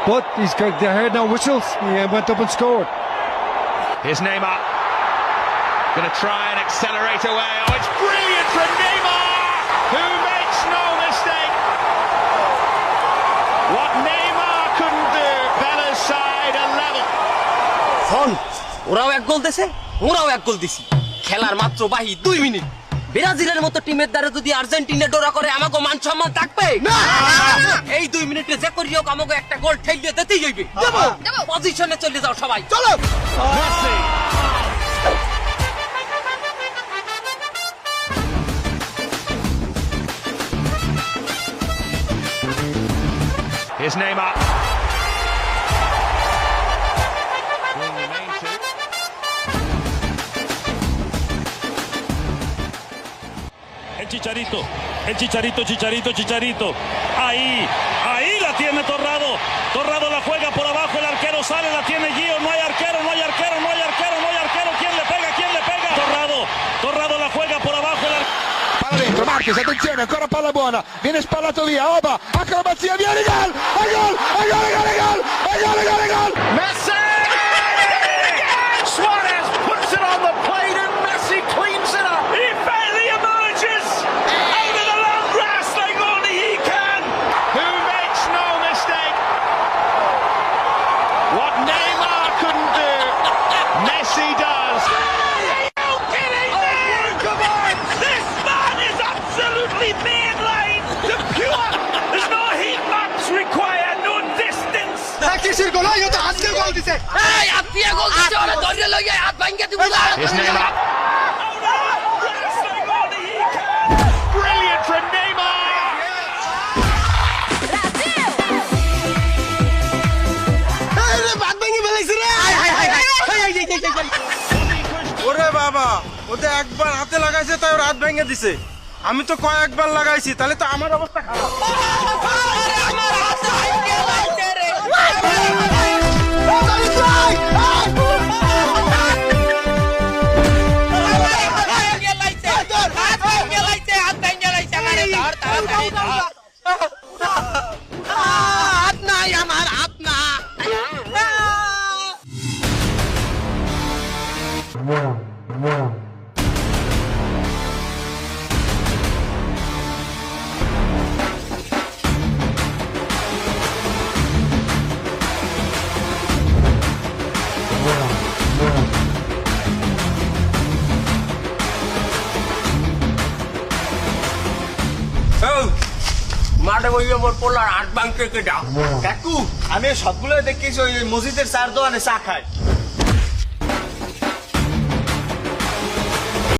But they heard no whistles. He went up and scored. Here's Neymar. Going to try and accelerate away. Oh, it's brilliant from Neymar, who makes no mistake. What Neymar couldn't do, Bella's side are level. Phone ওরাও এক গোল দিছে, ওরাও এক গোল দিছি। খেলার মাত্র বাহি 2 minute. ব্রাজিলের মতো টিমের দ্বারা যদি আর্জেন্টিনা ডোরা করে আমাকে মান সম্মান থাকবে না। এই 2 মিনিটে যে করিও আমাকে একটা গোল ঠেলিয়ে দিতেই হইবে। পজিশনে চলে যাও সবাই, চলো। Messi. Here's Neymar. Will remain to. El Chicharito. Ahí la tiene Torrado. Torrado la juega por abajo, el arquero sale, la tiene Gio. No hay arquero. ¿Quién le pega? Torrado la juega por abajo, el arquero. Palla dentro, Marquez, attenzione, ancora palla buona, viene spallato via, Oba, acrobazia, viene gol! Messi! Suarez puts it on the plate and Messi cleans it up. He barely emerges out of the long grass like only he can. Who makes no mistake. What Neymar couldn't do, Messi does. This man is absolutely mainline to pure. There's no heat maps required, no distance. এই হাত দিয়ে গোল দিছে, ওরে ধরে লইয়া হাত ভাঙিয়ে দিব না। Here's Neymar. Grass like only he can. Brilliant from Neymar. হাত ভাঙিয়ে ফেলাইছে রে। ওরে বাবা, ওতে একবার হাতে লাগাইছে তাই ওর হাত ভেঙে দিছে। আমি তো কয়েকবার লাগাইছি, তাহলে তো আমার অবস্থা খারাপ। হাত নাই আমার, হাত না। মাঠে বইয়ে মোর পোলার হাত ভাঙতে কে দাও। কাকু, আমি সবগুলো দেখেছি ওই মসজিদের চার দোকানে চা খাই।